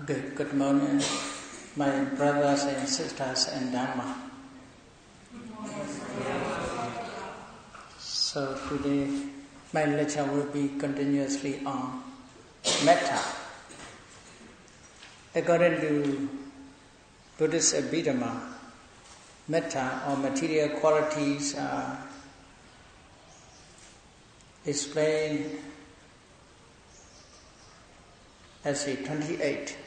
Good morning, my brothers and sisters in Dhamma. So today my lecture will be continuously on metta. According to Buddhist Abhidhamma, metta or material qualities are explained as 28.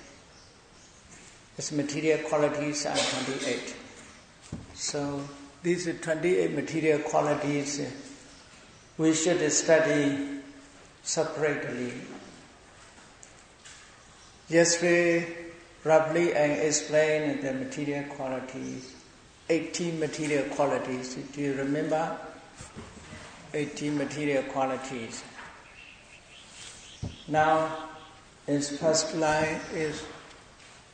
Its material qualities are 28. So these 28 material qualities we should study separately. Yesterday, roughly I explained the material qualities, 18 material qualities. Do you remember? 18 material qualities. Now, its first line is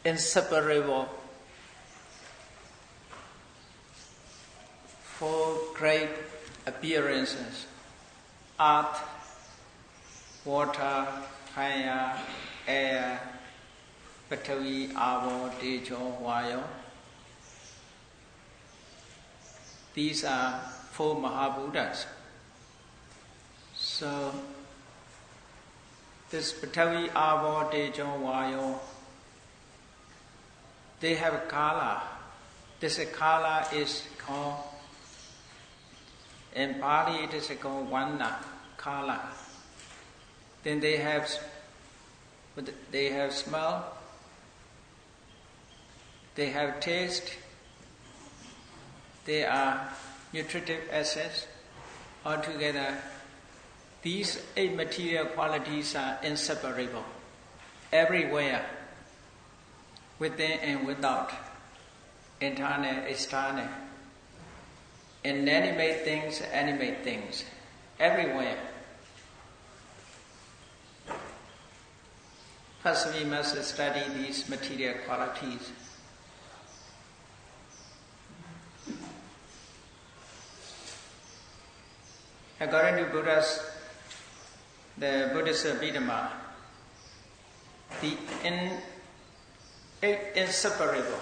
inseparable. 4 great appearances: earth, water, fire, air, Prithvi, Avo, Tejo, Vayo. These are 4 Mahabuddhas. So, this Prithvi, Avo, Tejo, Vayo, they have a kala. This kala is called, in Pali it is called Vanna, kala. Then they have smell, they have taste, they are nutritive assets. Altogether, these 8 material qualities are inseparable, everywhere, within and without, internal, external, inanimate things, animate things, everywhere. First, we must study these material qualities. According to the Buddhist Abhidhamma, the 8 inseparable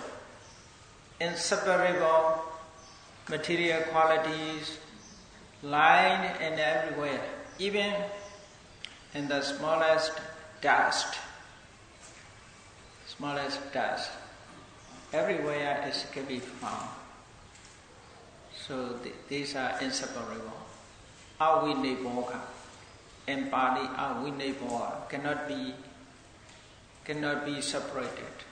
material qualities lying in everywhere, even in the smallest dust. Everywhere it can be found. So these are inseparable. Avinibbhoga. In Pali, avinibbhoga cannot be separated.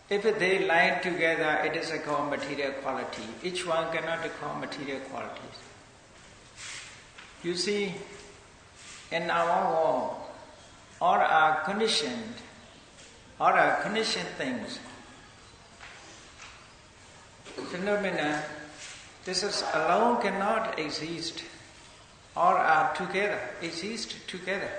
If they lie together, it is called material quality. Each one cannot be called material qualities. You see, in our world, all are conditioned things. Phenomena, this is alone cannot exist. All are together, exist together.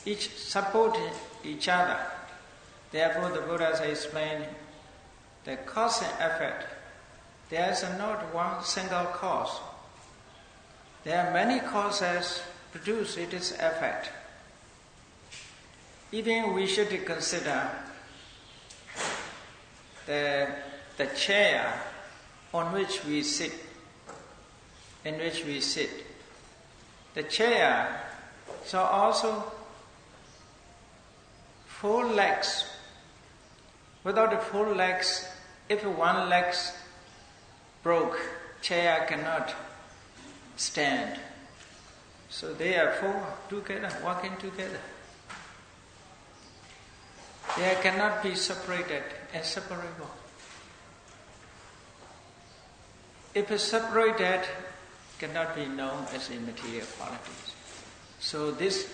Each support each other. Therefore, the Buddhas explain the cause and effect. There is not one single cause. There are many causes produce its effect. Even we should consider the chair on which we sit, The chair so also 4 legs. Without the 4 legs, if one leg broke, chair cannot stand. So they are 4 together, walking together. They cannot be separated, inseparable. If it's separated, cannot be known as immaterial qualities. So this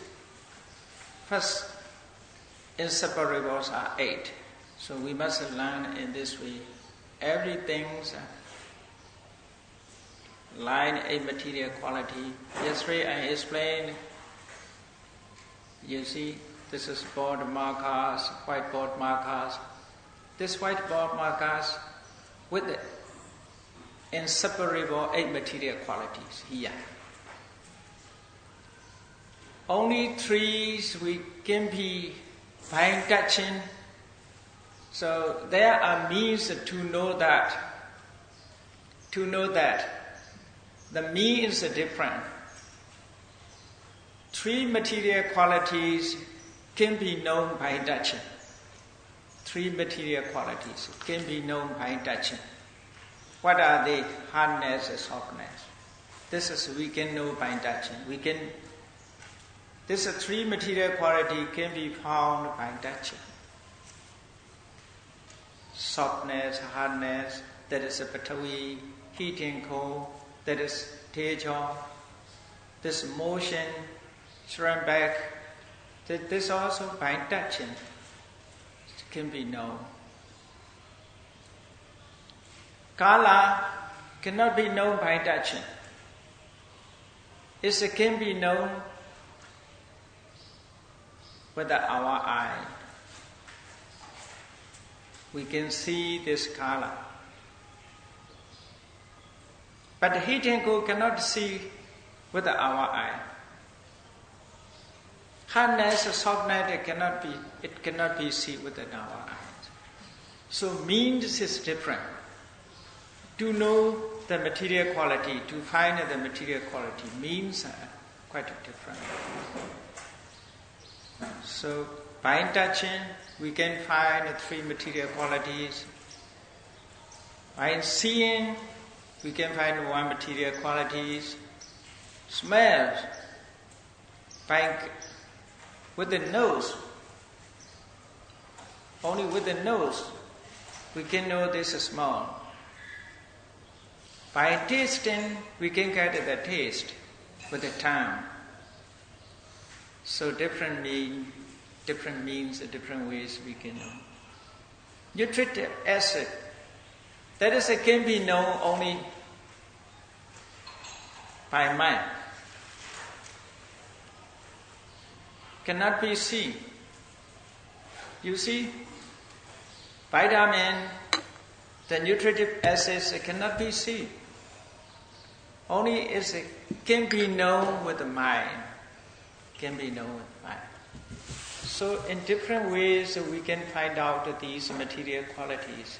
first inseparables are 8. So we must learn in this way. Everything's line a material quality. Yesterday I explained, you see, this is board markers, whiteboard markers. This whiteboard markers with the inseparable 8 material qualities here. only trees we can be by touching. So there are means to know that. To know that the me is different. Three material qualities can be known by touching. Three material qualities can be known by touching. What are they? Hardness and softness. This is we can know by touching. This three material quality can be found by touching. Softness, hardness, that is a patavi, heat and cold, that is teja. This motion, shrink back, this also by touching can be known. Kala cannot be known by touching. It can be known with our eye. We can see this color. But the heat and cold cannot see with our eye. Hardness, softness, it cannot be seen with our eyes. So means is different. To know the material quality, to find the material quality, means are quite different. So by touching, we can find the three material qualities. By seeing, we can find one material qualities. Smells, with the nose, only with the nose, we can know this is smell. By tasting, we can get the taste with the tongue. So different means, different ways we can know. Nutritive acid, that is, it can be known only by mind. Cannot be seen. You see, vitamin, the nutritive acids, it cannot be seen. Only it can be known with the mind. Can be known with the mind. So in different ways we can find out these material qualities.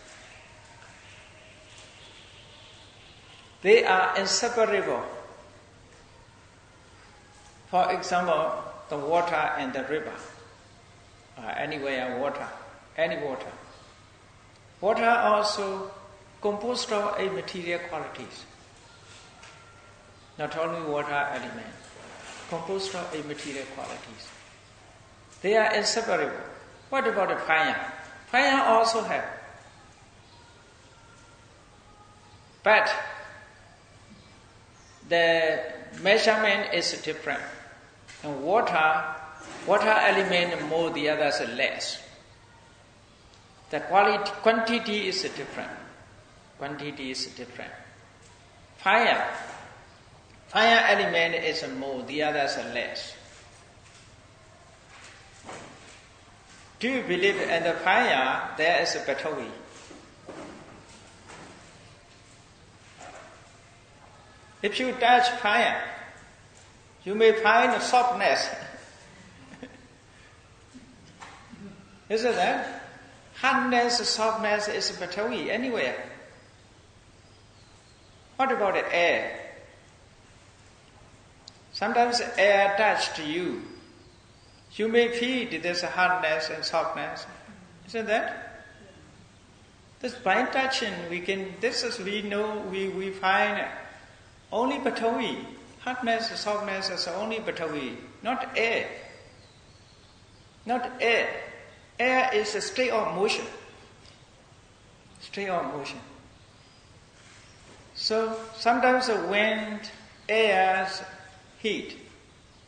They are inseparable. For example, the water and the river. Anywhere water, any water. Water also composed of material qualities. Not only water element, composed of material qualities. They are inseparable. What about the fire? Fire also have. But the measurement is different. And water element more, the others are less. The quantity is different. Quantity is different. Fire element is more, the others are less. Do you believe in the fire there is a battery? If you touch fire, you may find a softness. Isn't that? Hardness, softness is a battery anywhere. What about the air? Sometimes air touches you. You may feel this hardness and softness. Isn't that? This by touching we find only battery. Hardness, softness is only battery, not air. Not air. Air is a state of motion. State of motion. So sometimes the wind, air, heat,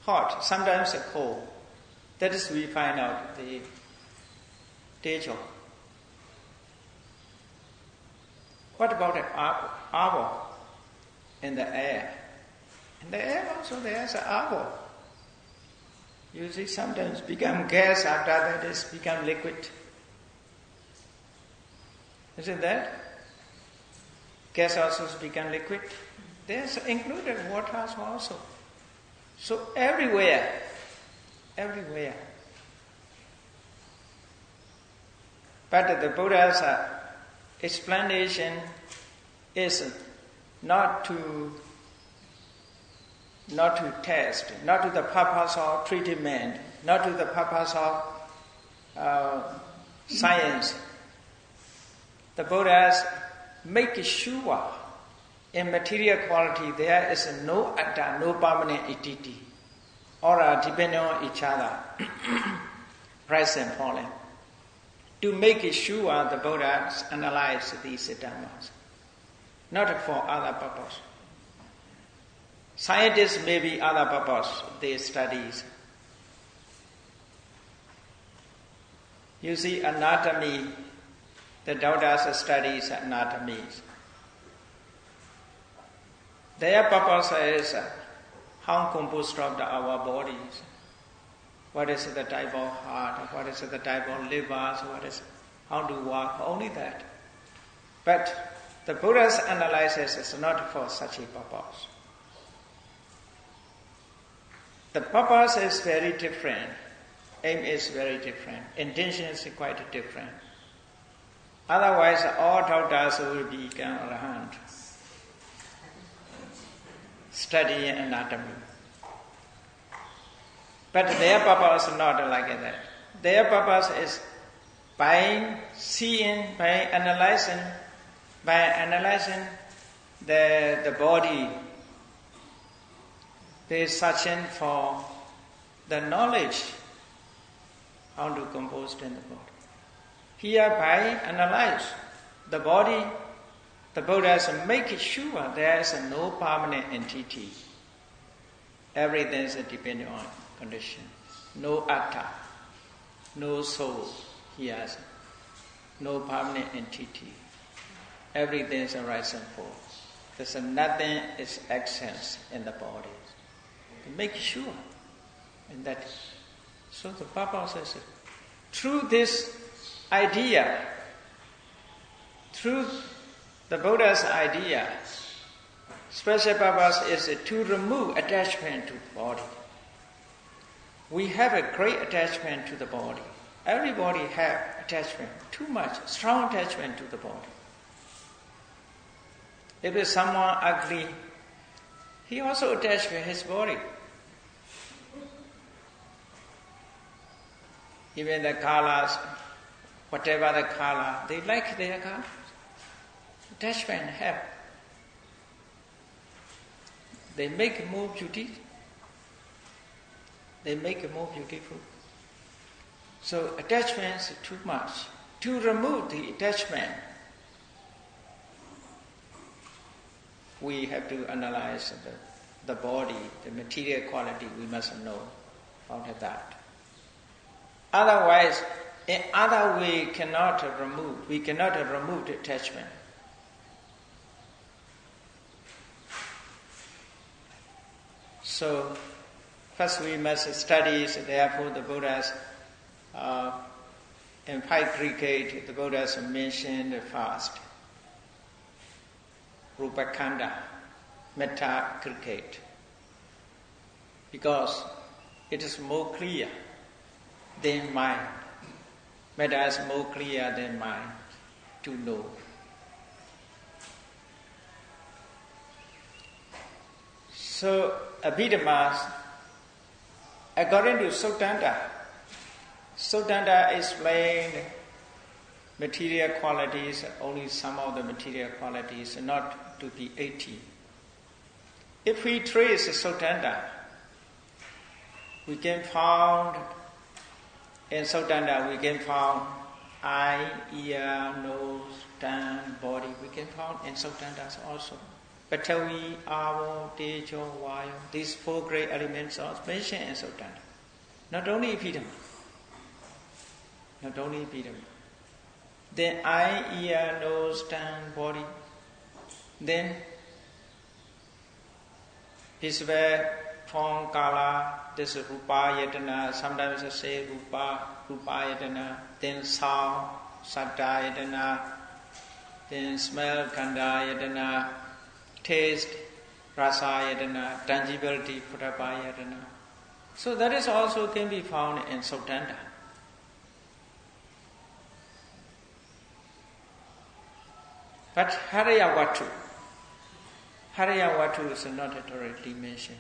hot, sometimes cold. That is we find out the teja. What about the arbor in the air? In the air also there is an arbor. You see, sometimes become gas, after that it's become liquid. Isn't that? Gas also has become liquid. There's included water also. So everywhere everywhere. But the Buddha's explanation is not to test, not to the purpose of treatment, not to the purpose of science. The Buddhas make sure in material quality there is no atta, no permanent entity. All are dependent on each other, rise and falling. To make sure the Buddhas analyze these Dhammas, not for other purpose. Scientists may be other purpose, they studies. You see anatomy, the doctors studies anatomies. Their purpose is how composed of our bodies. What is the type of heart? What is the type of liver? How to work? Only that. But the Buddha's analysis is not for such a purpose. The purpose is very different. Aim is very different. Intention is quite different. Otherwise, all doctors will become arahant. Study anatomy. But their purpose is not like that. Their purpose is by seeing, by analyzing the body, they are searching for the knowledge how to compose in the body. Here, by analyze the body, the Buddhas make sure there is no permanent entity. Everything is dependent on condition. No atta, no soul. He has no permanent entity. Everything is a rise and fall. There's nothing is absence in the body. To make sure in that. So the purpose is through this idea, through the Buddha's idea, special purpose is to remove attachment to the body. We have a great attachment to the body. Everybody have attachment, too much, strong attachment to the body. If it's someone ugly, he also attached to his body. Even the colors, whatever the color, they like their color. Attachment have. They make it more beautiful. They make it more beautiful. So attachment is too much. To remove the attachment, we have to analyze the body, the material quality, we must know out of that. Otherwise, in other way we cannot remove the attachment. So, first we must study, so therefore the Buddhas, in 5 cricket, the Buddhas mentioned first, Rupakanda, metta cricket, because it is more clear than mind. Metta is more clear than mind to know. So, Abhidhamma, according to Sutanta explained material qualities, only some of the material qualities, not to be 80. If we trace Sutanta, we can find in Sutanta, we can find eye, ear, nose, tongue, body. We can find in Sutanta also. Patavi, Avo, Tejo, Vayu, these 4 great elements are mentioned in Sutanta. Not only Abhidhamma. Not only Abhidhamma. Then eye, ear, nose, tongue, body. Then this way form, kala, this is rupa yatana, sometimes I say rupa yatana, then sound, satta yatana, then smell, kanda yatana, taste, rasa yatana, tangibility, pratapa yatana. So that is also can be found in Sautanta. But Harayawatu is not directly mentioned.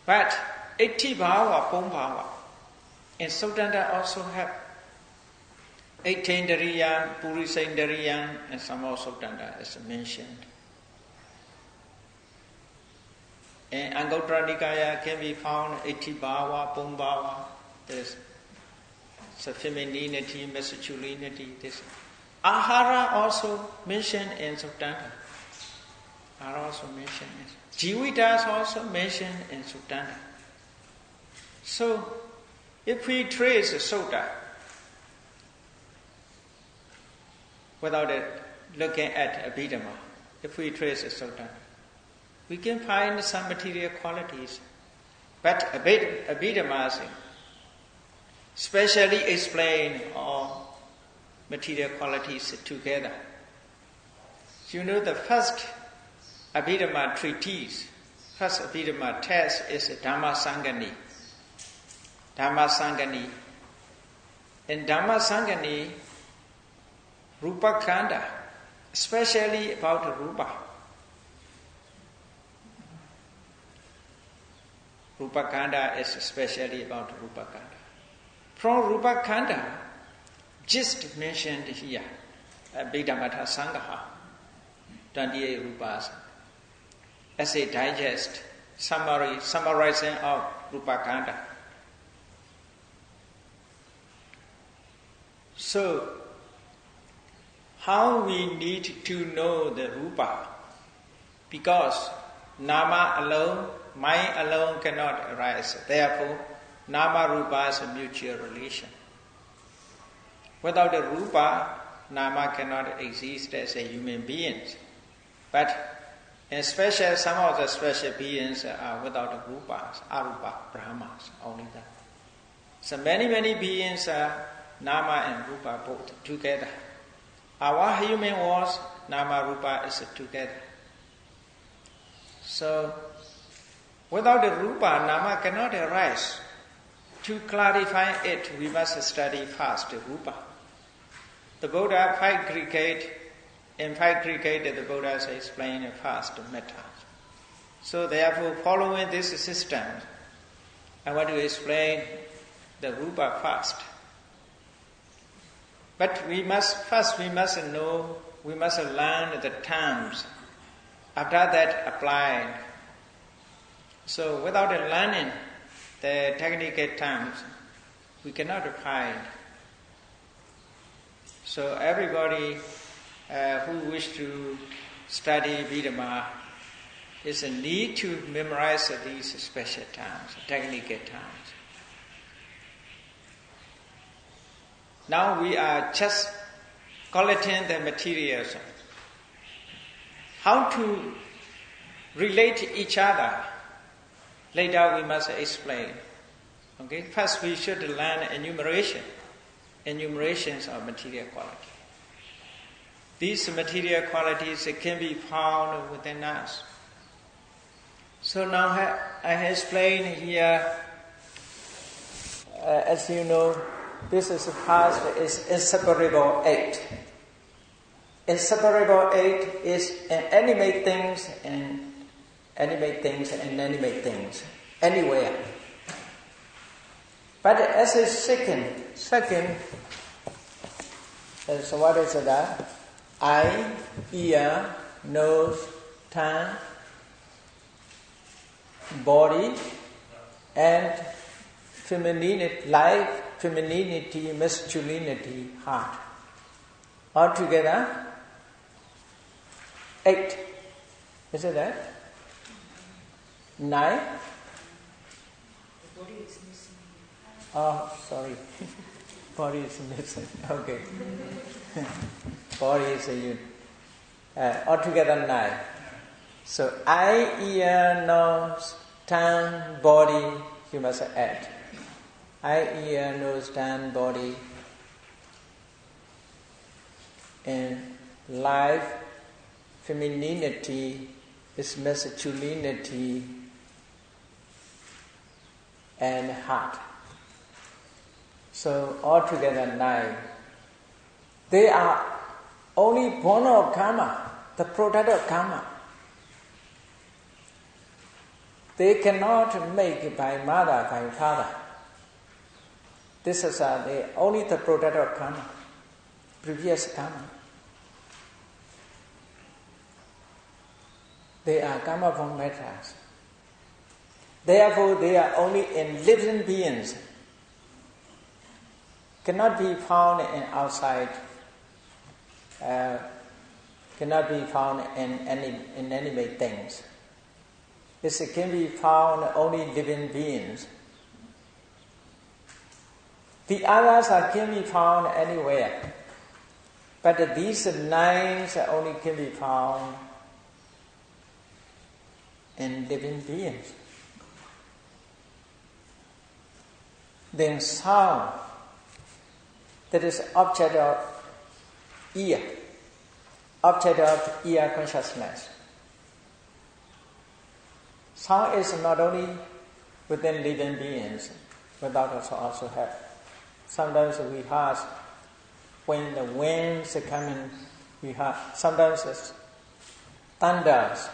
But 80 bhava, Pombhava, in Sautanta also have 18 Dariyan, Purisain Dariyan, and some more Sautanta is mentioned. In Anguttara Nikaya can be found 80 bhava, Pombhava. There's a femininity, masculinity. This Ahara also mentioned in Sautanta. Ahara also mentioned. Jivita is also mentioned in Sautanta. So, if we trace the Sutta without looking at Abhidhamma, if we trace the Sutta, we can find some material qualities. But Abhidhamma specially explain all material qualities together. You know, the first Abhidhamma treatise, first Abhidhamma text is Dhamma Sangani. Dhamma Sangani. In Dhamma Sangani, Rupa Kanda, especially about Rupa. Rupa Kanda is especially about Rupa Kanda. From Rupa Kanda, just mentioned here, Abhidhamma Sangaha, 28 Rupas, as a digest, summarizing of Rupa Kanda. So, how we need to know the Rupa? Because Nama alone, mind alone cannot arise. Therefore, Nama Rupa is a mutual relation. Without the Rupa, Nama cannot exist as a human being. But in special, some of the special beings are without the Rupas, Arupa, Brahmas, only that. So many beings are Nama and Rupa both together. Our human was Nama Rupa is together. So, without the Rupa, Nama cannot arise. To clarify it, we must study first the Rupa. The Buddha, five aggregate, the Buddha has explained first the metta. So therefore, following this system, I want to explain the Rupa first. But we must know, we must learn the terms. After that, apply. So without learning the technical terms, we cannot apply. So everybody who wish to study Abhidhamma is a need to memorize these special terms, technical terms. Now we are just collecting the materials. How to relate each other, later we must explain. Okay? First we should learn enumerations of material quality. These material qualities can be found within us. So now I have explained here, as you know, this is past is inseparable eight. Inseparable eight is animate things and inanimate things, anywhere. But as a second, so what is that? Eye, ear, nose, tongue, body, and femininity, life, femininity, masculinity, heart. Altogether, 8. Is it that? 9? The body is missing. Oh, sorry. Body is missing. Okay. Body is a unit. Altogether 9. So eye, ear, nose, tongue, body, you must add. Eye, ear, nose, tongue, body, and life, femininity, is masculinity, and heart. So altogether 9. They are only born of karma, the product of karma. They cannot make it by mother, by father. This is only the product of karma, previous karma. They are karma from matters. Therefore, they are only in living beings. Cannot be found in outside. Cannot be found in inanimate things. This can be found only living beings. The others can be found anywhere, but these 9 only can be found in living beings. Then sound, that is object of ear consciousness. Sound is not only within living beings, without us also have. Sometimes we hear when the winds are coming, we hear. Sometimes it's thunders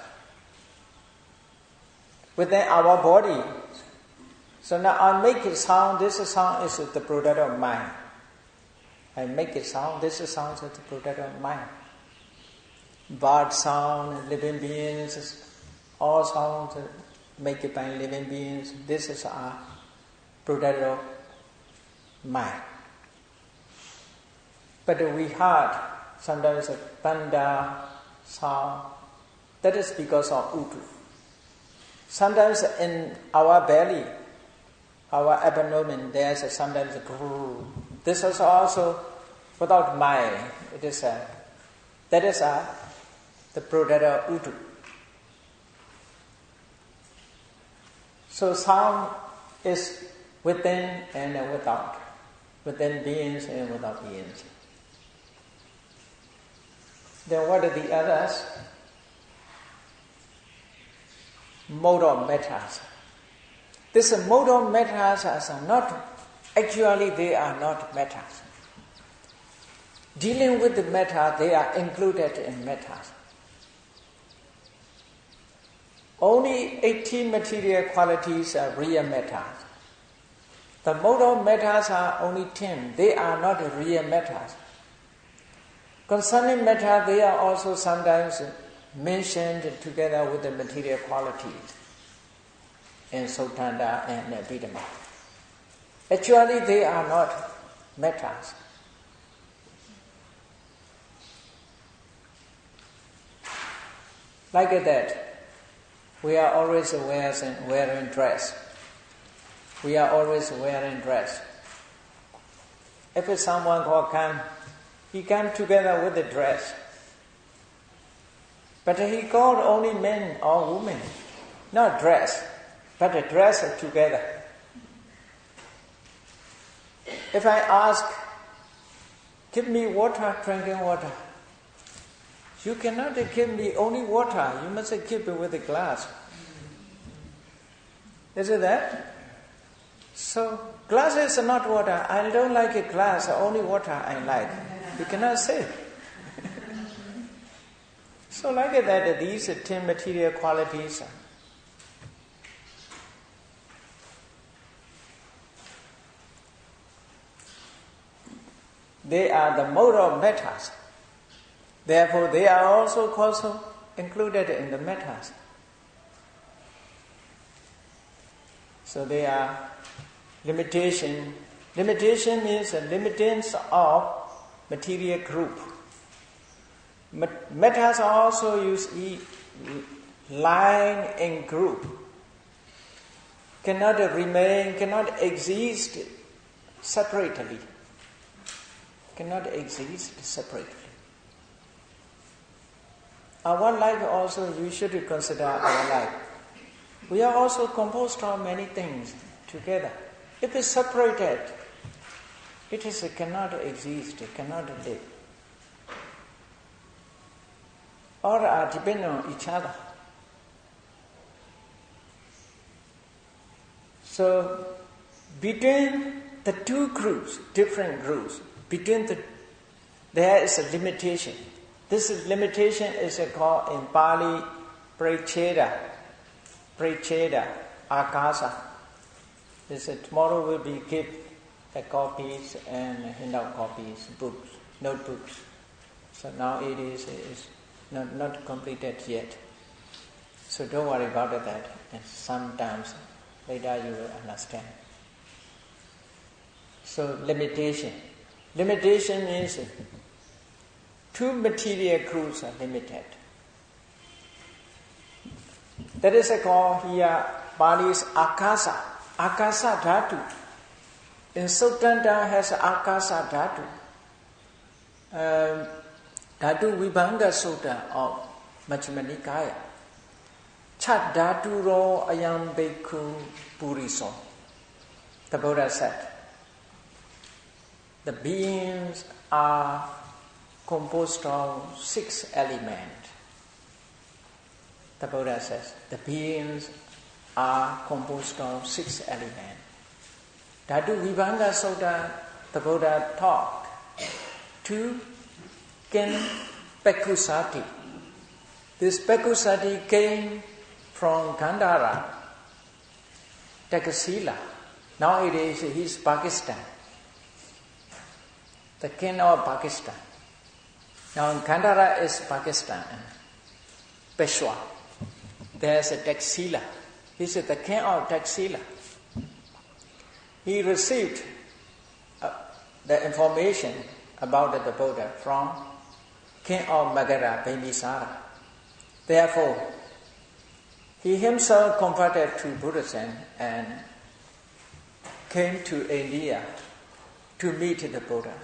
within our body. So now I make it sound. This sound is the product of mind. I make it sound. This sound is the product of mind. Bird sound, living beings, all sounds make it by living beings. This is our product of mind. But we heard sometimes a thunder sound. That is because of utu. Sometimes in our belly, our abdomen, there's sometimes a grrr. This is also without mind. That is the product of utu. So sound is within and without, within beings and without beings. Then what are the others? Mode of matters. This mode of matters are not, actually they are not matters. Dealing with the matter, they are included in matters. Only 18 material qualities are real matters. The mode of matters are only 10. They are not real matters. Concerning matter, they are also sometimes mentioned together with the material qualities in Sotanda and Abhidhamma. Actually, they are not matters. Like that, we are always wearing dress. We are always wearing dress. If someone will come, he comes together with the dress. But he called only men or women, not dress, but a dress together. If I ask, give me water, drinking water, you cannot give me only water. You must give it with a glass. Is it that? So, glass is not water. I don't like a glass, only water I like. You cannot say. So like that, these 10 material qualities they are the mode of matters. Therefore, they are also included in the matters. So they are limitation. Limitation means a limitance of material group. Matters are also usually lying in group. Cannot remain, cannot exist separately. Cannot exist separately. Our life also, you should consider our life. We are also composed of many things together. If it's separated, it cannot exist, it cannot live. All are dependent on each other. So, between the two groups, different groups, there is a limitation. This limitation is called in Pali Pracheda, Akasa. Tomorrow will be give the copies and handout copies, books, notebooks. So now it is not completed yet. So don't worry about that. And sometimes later you will understand. So limitation. Limitation means two material groups are limited. That is called here Pali's Akasa. Akasa Dhatu. In Suttanta has Akasa Dhatu. Dhatu Vibhanga Sutta of Majjhima Nikaya. Chat Dhatu ro ayam bhikkhu puriso. The Buddha said, the beings are composed of 6 elements. The Buddha says, the beings are composed of 6 elements. Dhatu Vibhanga Sutta, the Buddha taught to Ken Pekusati. This Pekusati came from Gandhara, Takasila. Nowadays he's Pakistan. The king of Pakistan. Now Gandhara is Pakistan. Peshwa. There's a Taxila. He said the king of Taxila. He received the information about the Buddha from king of Magadha, Bimbisara. Therefore, he himself converted to Buddhism and came to India to meet the Buddha.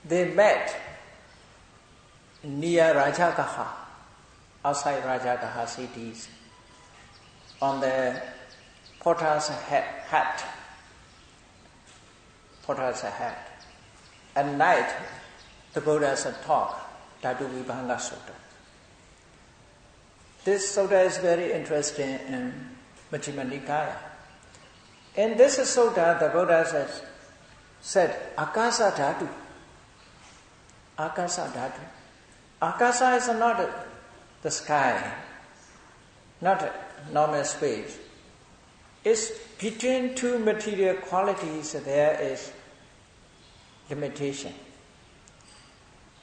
They met near Rajagaha, outside Rajagaha cities, on the Potter's Hat. At night, the Buddha's talk, Dhatu Vibhanga Sutta. This sutta is very interesting in Majjhima Nikaya. In this sutta, the Buddha said Akasa Dhatu. Akasa Dhatu. Akasa is not the sky, not a normal space. It's between two material qualities there is limitation.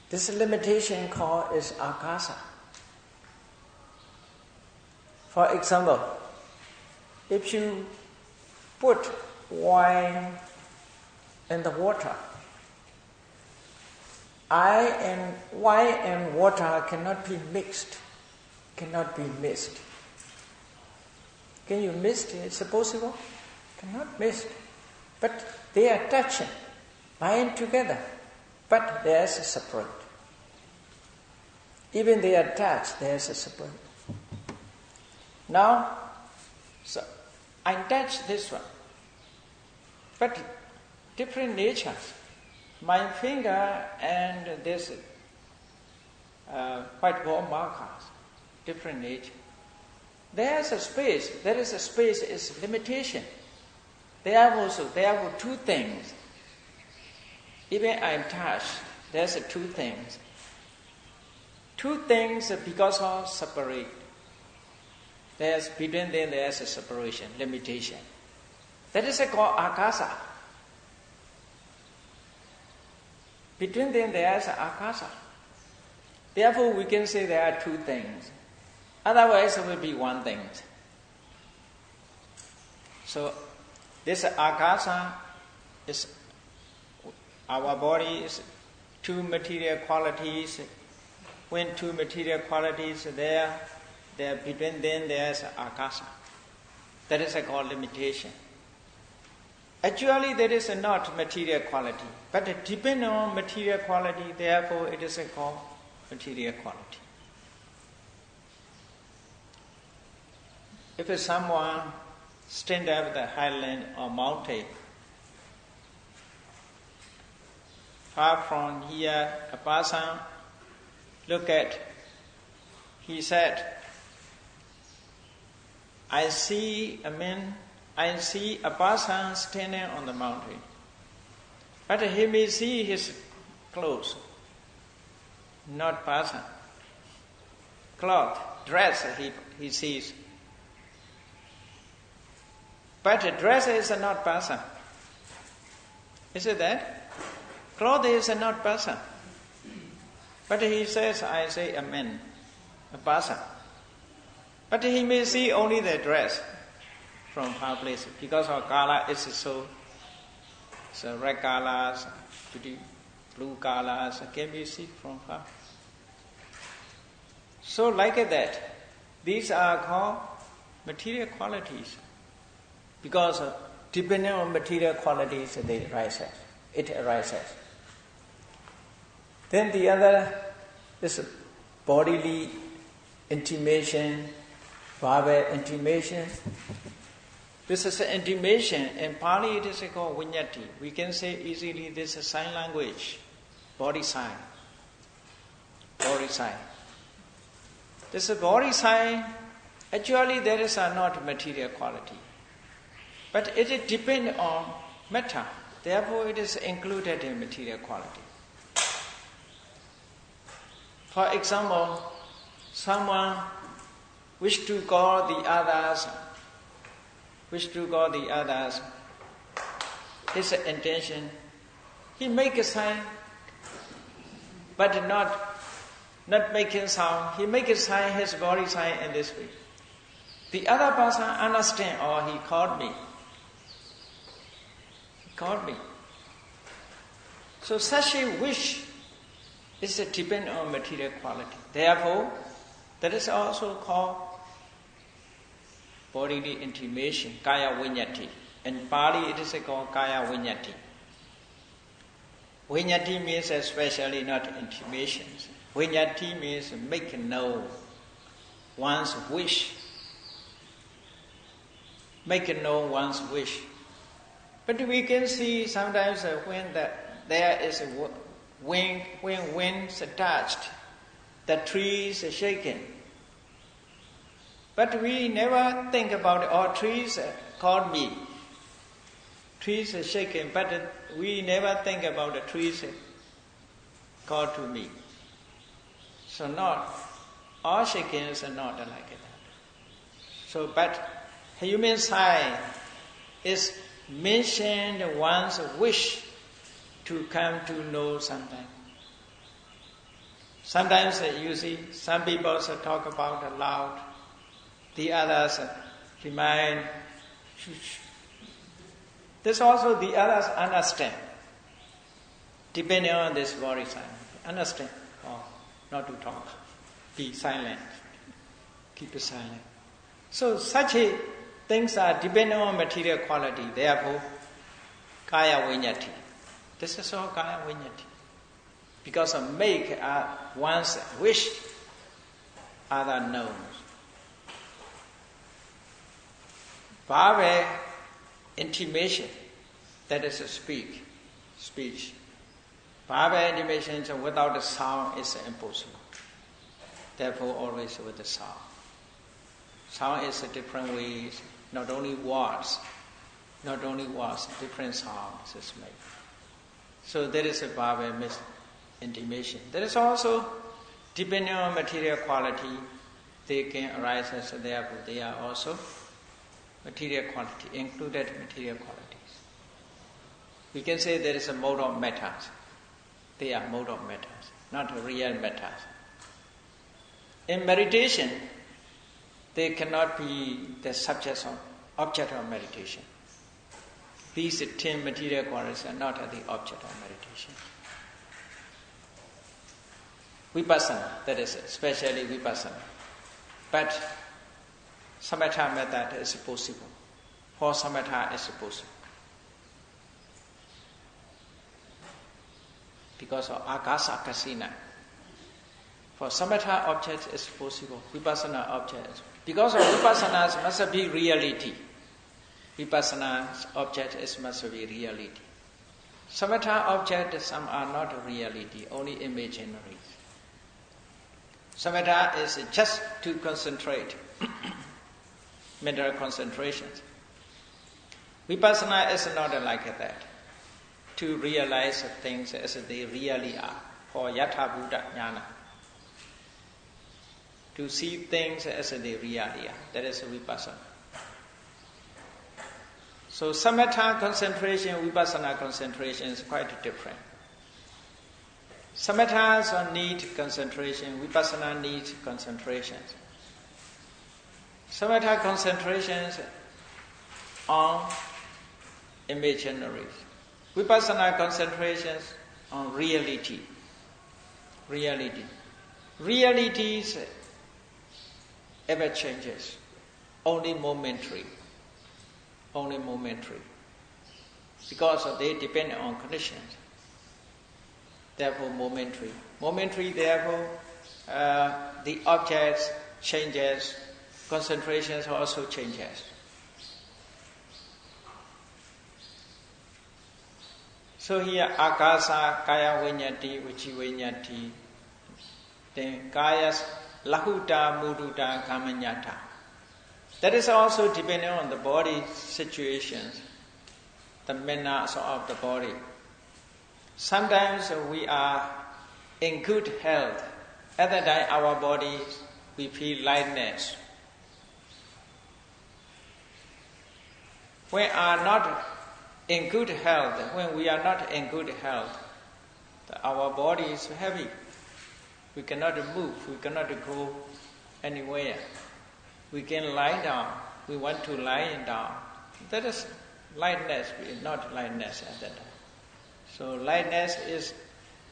This limitation called is Akasa. For example, if you put wine in the water, wine and water cannot be mixed. Can you mix it? Is it possible? Cannot mix. But they are touching, bind together. But there's a separate. Even they are touched, there's a separate. Now, so I touch this one, but different natures. My finger and this white ball markers, different nature. There is a space, is limitation. There are two things. Even I touch, there's two things. Two things because of separate. Between them there's a separation, limitation. That is called akasa. Between them there's akasa. Therefore we can say there are two things. Otherwise it will be one thing. So this akasa is our body is two material qualities. When two material qualities are there between them there's akasa. That is called limitation. Actually there is not material quality, but it depends on material quality, therefore it is called material quality. If someone stand up the highland or mountain, far from here, a person look at, he said, I see a person standing on the mountain. But he may see his clothes, not person. Cloth, dress he sees. But dress is not person. Is it that? Cloth is not person. But he says, I say a man, a person. But he may see only the dress from far places because our color is so red colors, blue colors can be seen from far. So like that, these are called material qualities. Because depending on material qualities, it arises. Then the other is bodily intimation, verbal intimation. This is an intimation. In Pali it is called viññati. We can say easily this is sign language, body sign. Body sign. This is body sign. Actually there is not material quality. But it depends on matter. Therefore it is included in material quality. For example, someone wish to call the others, his intention, he make a sign, but not making sound. He make a sign, his body sign in this way. The other person understand, or he called me. So such a wish is depend on material quality. Therefore, that is also called bodily intimation, kaya viññati. In Pali it is called kaya viññati. Viññati means especially not intimations. Viññati means make known one's wish. Make known one's wish. But we can see sometimes when there is when winds are touched, the trees are shaken. But we never think about it. Or trees called me. Trees are shaken, but we never think about the trees called to me. So not all shakings are not like that. So, but human sign is mentioned one's wish to come to know something. Sometimes you see some people talk about it loud, the others remind. This also the others understand, depending on this body sign. Understand, or not to talk, be silent, keep it silent. So such things are depending on material quality. Therefore, kaya viññati. This is all kaya viññati. Because of make one's wish other known. Verbal intimation, that is a speech. Verbal intimation without a sound is impossible. Therefore, always with the sound. Sound is different ways, not only words, different sounds is made. So there is a verbal intimation. There is also, depending on material quality, they can arise as therefore they are also material quality, included material qualities. We can say there is a mode of matters. They are mode of matters, not real matters. In meditation, they cannot be the object of meditation. These 10 material qualities are not the object of meditation. Vipassana, that is especially Vipassana. But samatha method is possible. For samatha is possible. Because of akasa kasina. For samatha object is possible. Vipassana object is. Because of vipassana must be reality. Vipassana's object must be reality. Samatha objects, some are not reality, only imaginary. Samatha is just to concentrate. mental concentrations. Vipassana is not like that. To realize things as they really are. For Yatha Buddha Jnana. To see things as they really are. That is Vipassana. So Samatha concentration, Vipassana concentration is quite different. Samatha need concentration, Vipassana needs concentration. Samatha concentrations on imaginaries. Vipassana concentrations on reality. Realities ever changes, only momentary. Because they depend on conditions. Therefore momentary. Therefore the objects changes, concentrations also changes. So here akasa kaya vinyati uchi vinyati, then kayas lahuta muduta kamanyata. That is also depending on the body situations, the manners of the body. Sometimes we are in good health. At that time our body, we feel lightness. When we are not in good health, our body is heavy. We cannot move, we cannot go anywhere. We can lie down. We want to lie down. That is lightness, not lightness at that time. So lightness is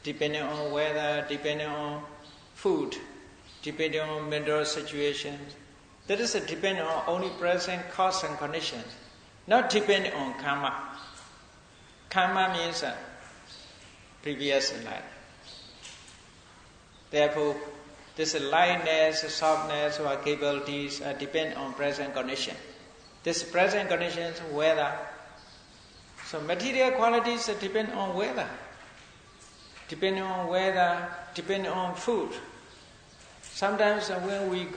depending on weather, depending on food, depending on mental situations. That is depending on only present cause and conditions, not depending on karma. Karma means previous life. Therefore, this lightness, softness, or capabilities depend on present condition. This present conditions, weather. So material qualities depend on weather. Depending on food. Sometimes when we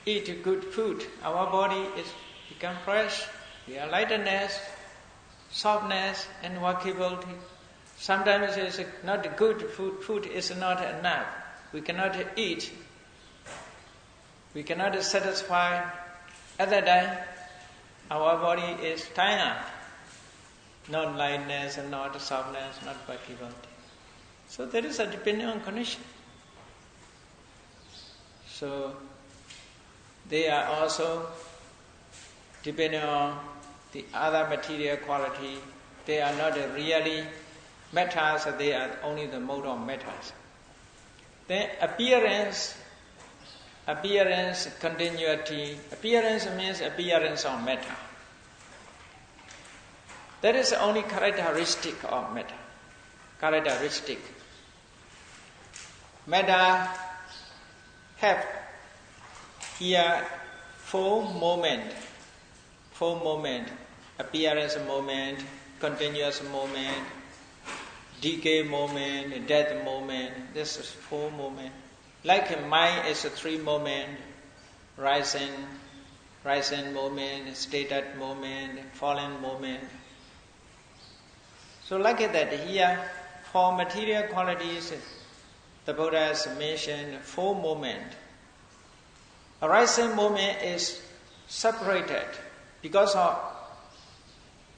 eat good food, our body is become fresh. We are lightness, softness, and workability. Sometimes it's not good food. Food is not enough. We cannot eat. We cannot satisfy. At that time, our body is tired. Not lightness and not softness, not workability. So there is a depending on condition. So they are also depending on the other material quality. They are not really matters, they are only the mode of matters. Then appearance, continuity. Appearance means appearance of matter. That is the only characteristic of matter. Characteristic. Matter have here four moments. Appearance moment, continuous moment, decay moment, death moment. This is four moments. Like mind is a three moments: rising moment, stated moment, fallen moment. So like that here, for material qualities, the Buddha has mentioned four moments. A rising moment is separated because of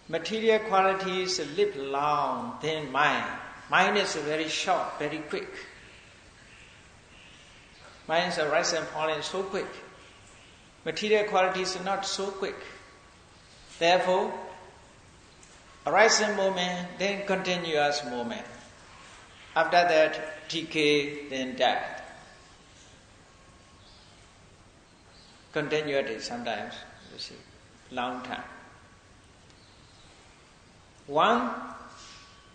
material qualities live long than mind. Mind is very short, very quick. Mind is rising and falling so quick. Material qualities are not so quick. Therefore, a rising moment, then continuous moment. After that, decay, then death. Continuity sometimes, you see, long time. One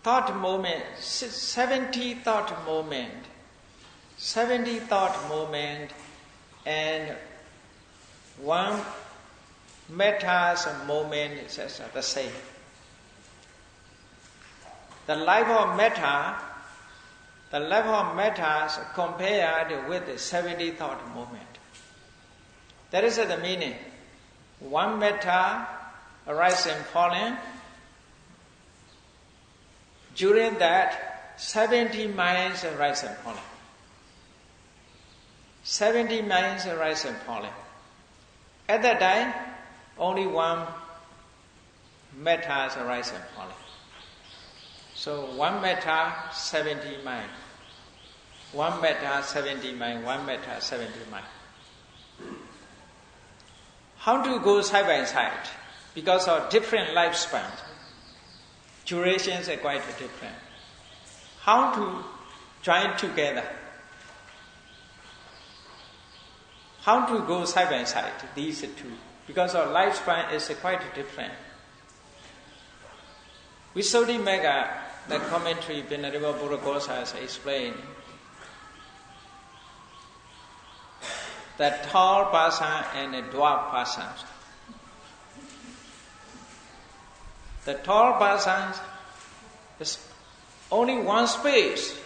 thought moment, 70 thought moment, and one metas moment is the same. The life of metta compared with the 70 thought moment. That is the meaning. one metta arising and falling. During that, 70 minds arise and falling. 70 minds arise and falling. At that time, only one metta arise and falling. So one metta, 70 mind. One metta, 70 mind. One metta, 70 mind. How to go side by side? Because of different lifespans. Durations are quite different. How to join together? How to go side by side, these two? Because our lifespan is quite different. Visuddhimagga, the commentary Venerable Buddha has explained, the tall person and the dwarf person. The tall person is only one space,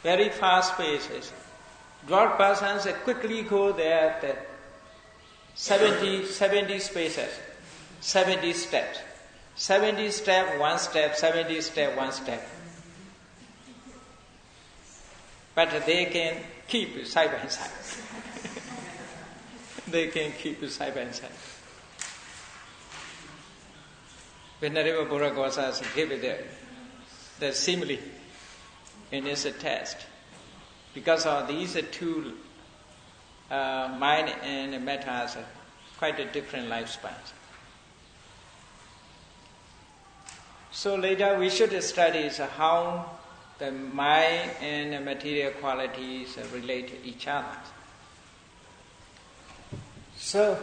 very fast spaces. Dwarf persons quickly go there at 70 spaces, 70 steps. 70 step, one step, 70 step, one step. But they can keep side by side. They can keep side by side. Venerable Buddha Gosas gave it the simile in his text. Because of these two mind and mettas are quite a different lifespans. So later we should study how the mind and the material qualities relate to each other. So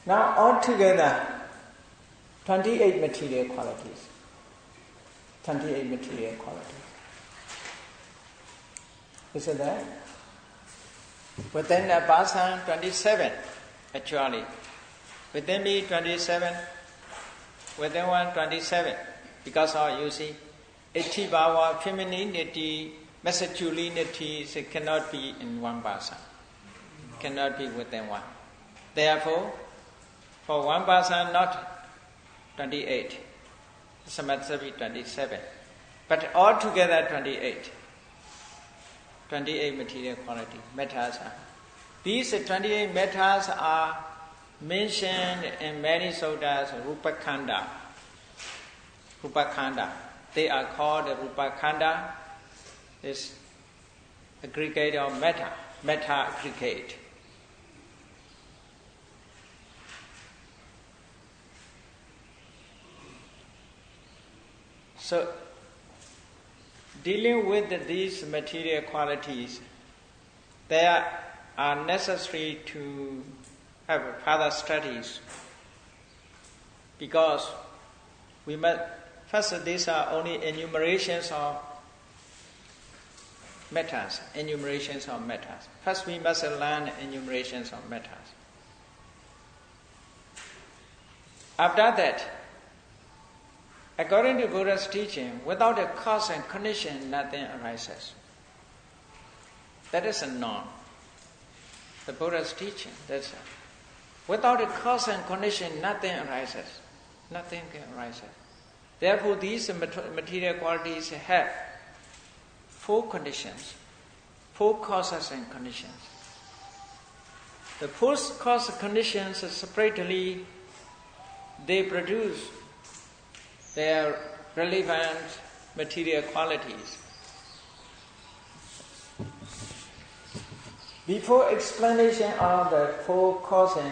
now altogether 28 material qualities. 28 material qualities. Is it that? Within the person 27 actually. Within me 27. Within one 27. Because of, you see, Etibawa, femininity, masculinity cannot be in one person. Cannot be within one. Therefore, for one person not 28. It must be 27. But altogether 28. 28 material quality, mettas are. These 28 mettas are mentioned in many suttas, Rupakanda. Rupakanda. They are called Rupakanda. It's aggregate of metta, metta aggregate. So, dealing with these material qualities, they are necessary to have further studies, because we must, first these are only enumerations of mettas, enumerations of mettas. First we must learn enumerations of mettas. After that, according to Buddha's teaching, without a cause and condition, nothing arises. That is a norm. The Buddha's teaching, that's it. Without a cause and condition, nothing arises. Nothing can arise. Therefore, these material qualities have 4 conditions, 4 causes and conditions. The 4 cause conditions separately, they produce their relevant material qualities. Before explanation of the 4 causes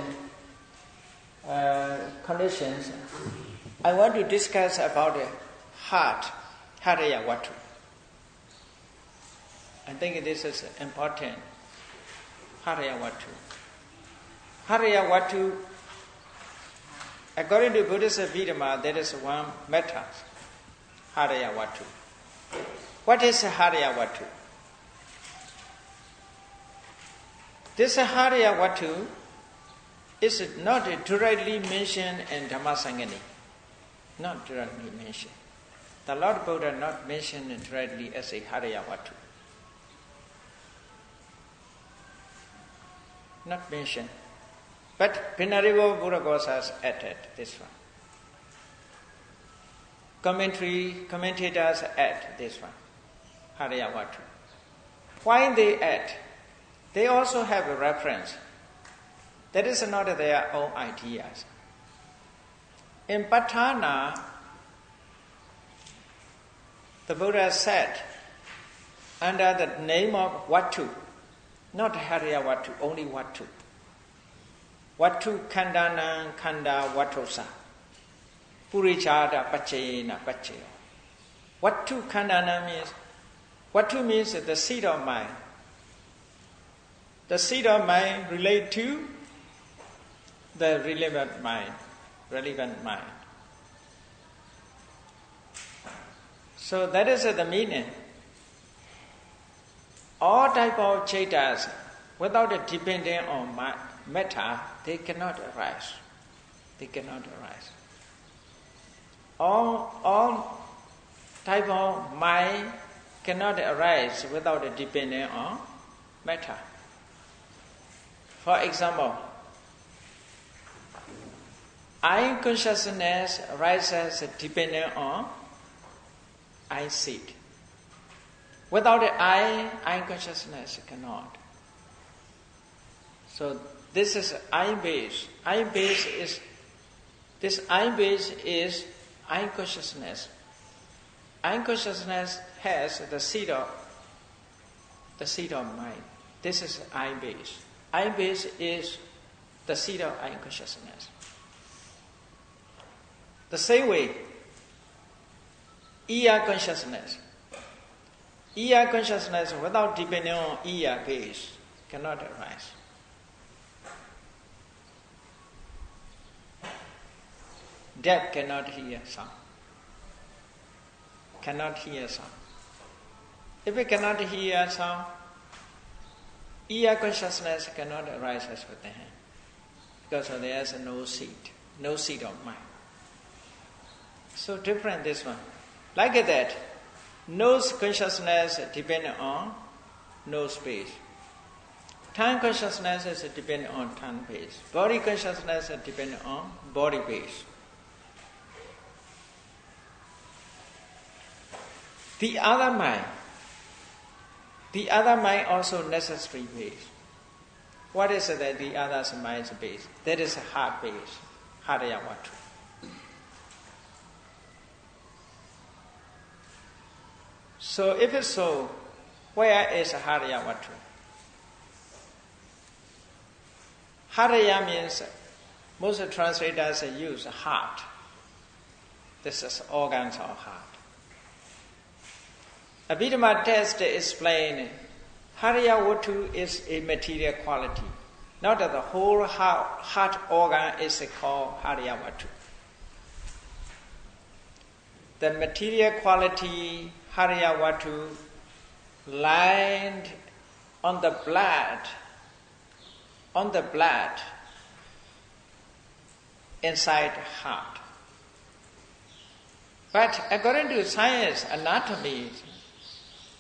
and conditions, I want to discuss about the heart, Haraya Vatu. I think this is important. Haraya Vatu. Haraya Vatu, according to Buddhist Abhidhamma, there is one metta, Haraya Vatu. What is Haraya Vatu? This Haraya Vatu is not directly mentioned in Dhamma Sangani. Not directly mentioned. The Lord Buddha not mentioned directly as a Haraya Vatu. Not mentioned. But Venerable Buddha Gosas added this one. Commentators add this one. Hariyavatu. Why they add? They also have a reference. That is not their own ideas. In Patthana, the Buddha said, under the name of Vatu, not Hariyavatu, only Vatu. Vatu Kandana Kanda Vatosa. Purichada Pachena Pacheyo. Vatu Kandana means, Vatu means the seat of mind. The seat of mind relate to the relevant mind. So that is the meaning. All type of chetas, without depending on matter, they cannot arise. They cannot arise. All type of mind cannot arise without depending on matter. For example, I consciousness arises depending on I seed. Without I consciousness cannot. So this is I base. This I base is I consciousness. I consciousness has the seed of mind. This is I base. I base is the seed of I consciousness. The same way, Iya consciousness. Iya consciousness without depending on Iya base cannot arise. Deaf cannot hear sound. Cannot hear sound. If it cannot hear sound, Iya consciousness cannot arise as with the hand. Because there is no seed of mind. So different this one. Like that, nose consciousness depends on nose base. Tongue consciousness is dependent on tongue base. Body consciousness is dependent on body base. The other mind also necessary base. What is that the other mind's base? That is a heart base, Hariyavatu. So if it's so, where is Hariyavatu? Hariya means, most translators use heart. This is organs of heart. Abhidhamma text explain Hariyavatu is a material quality. Not that the whole heart organ is called Hariyavatu. The material quality Hariyavatu lined on the blood inside heart. But according to science, anatomy,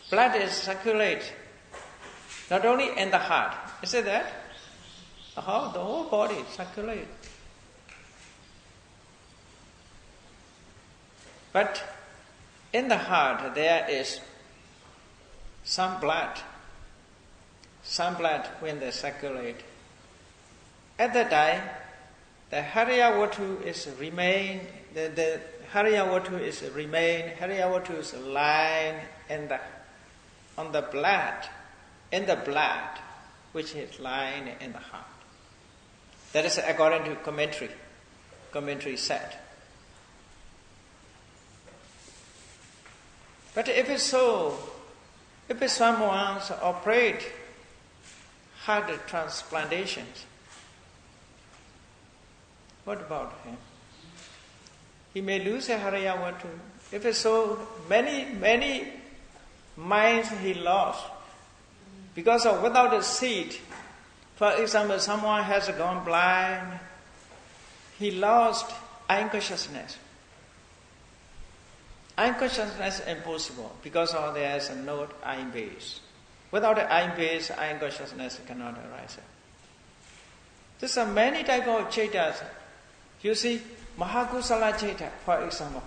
blood is circulate not only in the heart. Is it that? The whole body circulate. But in the heart there is some blood when they circulate. At that time, the Hariyavatu is lying on the blood, which is lying in the heart. That is according to commentary said. But if someone operate heart transplantations, what about him? He may lose a Hariyavatu. If it's so, many minds he lost. Because of without a seed, for example, someone has gone blind, he lost eye consciousness. Eye consciousness is impossible because there is no eye base. Without an eye base, eye consciousness cannot arise. There's a many type of Chaitas. You see, Mahakusala Chaita, for example.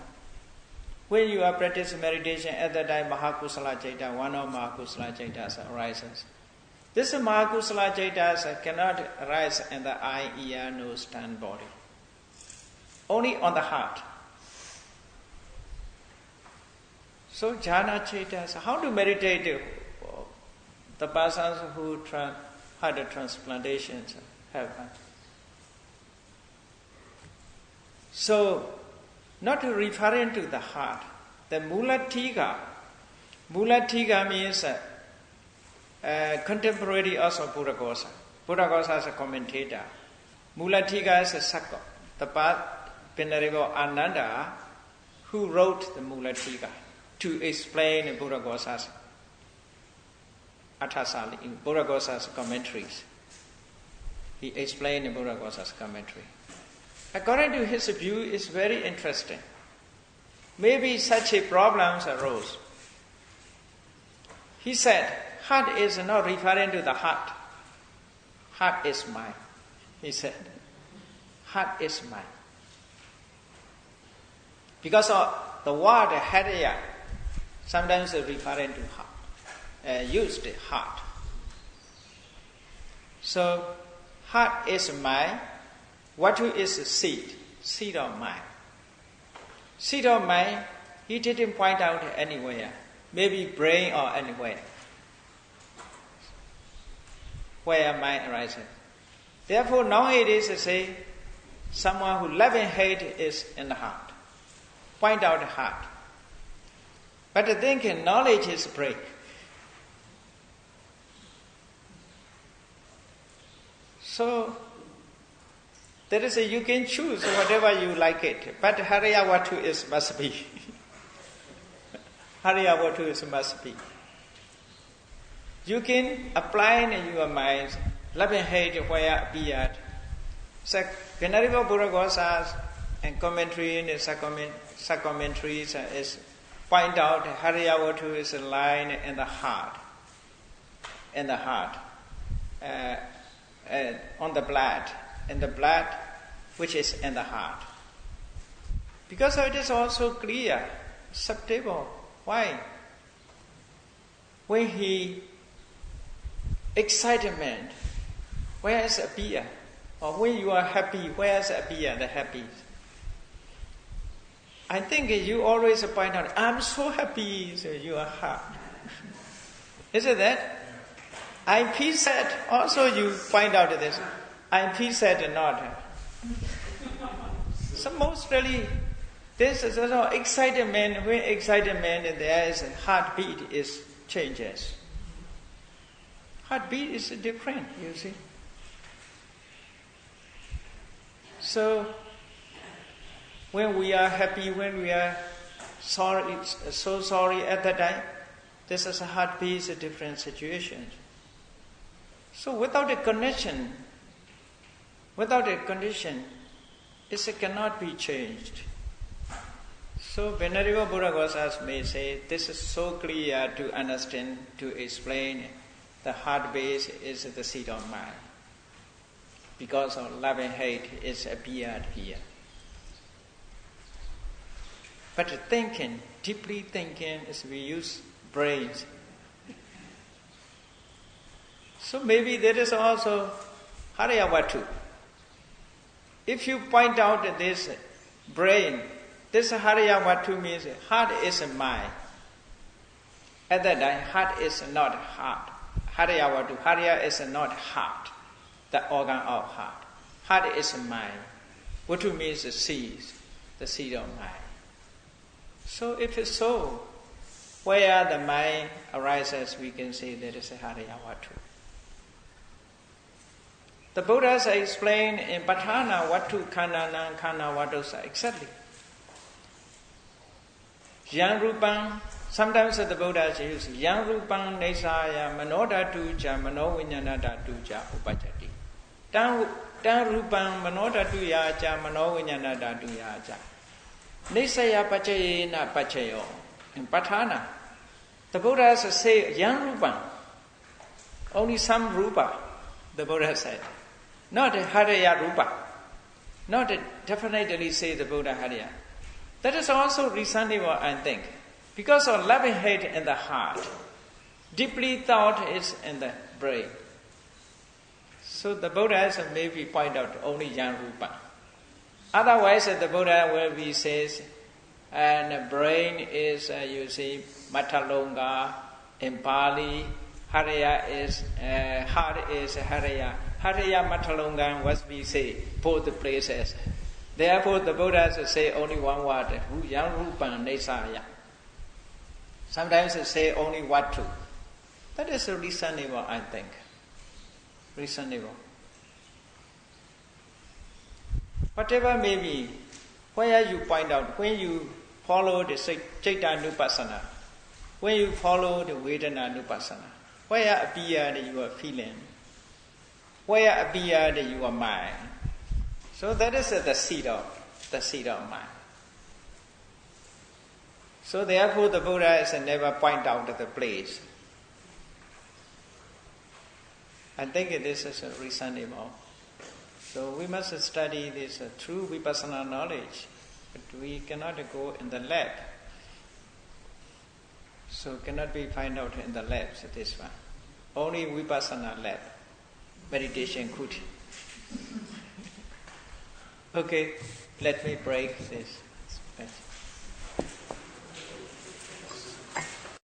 When you are practicing meditation, at that time Mahakusala Chaita, one of Mahakusala Chaitas arises. This Mahakusala Chaitas cannot arise in the eye, ear, nose, tongue, body. Only on the heart. So jhana Chaitas, how to meditate? The persons who had the transplantations have. So, not referring to the heart. The Mulatika means contemporary also Buddhaghosa. Buddhaghosa is a commentator. Mulatika is a Sakka. The Venerable Ananda who wrote the Mulatika to explain Buddhaghosa's Athasali in Buddhaghosa's commentaries. He explained Buddhaghosa's commentary. According to his view, it's very interesting. Maybe such a problems arose. He said, heart is not referring to the heart. Heart is mind. He said, heart is mind. Because of the word hariya, sometimes referring to heart, used heart. So, heart is mind. Vatu is seed of mind. Seed of mind, he didn't point out anywhere. Maybe brain or anywhere. Where mind arises. Therefore, nowadays they say, someone who love and hate is in the heart. Point out the heart. But the thinking, knowledge is brain. So, there is you can choose whatever you like it, but Hariya Vatu is must be. Hariya Vatu is must be. You can apply in your mind, love and hate where be at. So, Venerable Buddhaghosa's and commentary in the commentaries is point out Hariya Vatu is a line in the heart. In the heart. On the blood. In the blood which is in the heart. Because it is also clear, acceptable. Why? When he excitement, where is appear? Or when you are happy, where is appear the happy? I think you always point out, I'm so happy, so you are happy. Isn't that? I'm peace sad, also you point out this. I'm peace sad or not. So mostly, this is also excitement. When excitement there is a heartbeat is changes. Heartbeat is different, you see. So when we are happy, when we are sorry, so sorry at that time, this is a heartbeat is a different situation. So without a condition, it cannot be changed. So Venerable Buddhaghosa may say, this is so clear to understand, to explain. The heart base is the seat of mind. Because of love and hate is appeared here. But thinking, deeply thinking, is we use brains. So maybe there is also Hariya Vatu. If you point out this brain, this Hariya Vatu means heart is a mind. At that time, heart is not heart. Hariya Vatu, Hariya is not heart, the organ of heart. Heart is a mind. Vatu means the seed of mind. So if it's so, where the mind arises, we can say there is a Hariya Vatu. The Buddhas explain in Patthana Vatu Khanana Khana Vatusa exactly. Yang Rupang, sometimes the Buddhas use Yang Rupang Nesaya Manodatu Ja Manovinyanadatu Ja Upajati. Dan Rupang Manodatu Ya Ja Manovinyanadatu Ya Ja. Nesaya Pachayena Pachayo. In Patthana, the Buddhas say Yang Rupang, only some Rupa, the Buddha said. not Haraya Rupa. Not definitely say the Buddha Haraya. That is also reasonable, I think. Because of love and hate in the heart, deeply thought is in the brain. So the Buddhas maybe point out only Yang Rupa. Otherwise, the Buddha will be says, and the brain is, you see, Matalonga in Pali, Haraya is, heart is Haraya. Haraya Matalonga, what we say, both places. Therefore, the Buddhas say only one word, Yang Rupa Nesaya. Sometimes they say only what two. That is reasonable, I think. Reasonable. Whatever may be, where you point out, when you follow the Citta Vipassana, when you follow the Vedana Vipassana, where appeared your feeling, where appeared your mind. So that is the seed of mind. So therefore the Buddha has never point out the place. I think this is reasonable. So we must study this true Vipassana knowledge, but we cannot go in the lab. So cannot be find out in the labs, this one. Only Vipassana lab, meditation kuti. Okay, let me break this.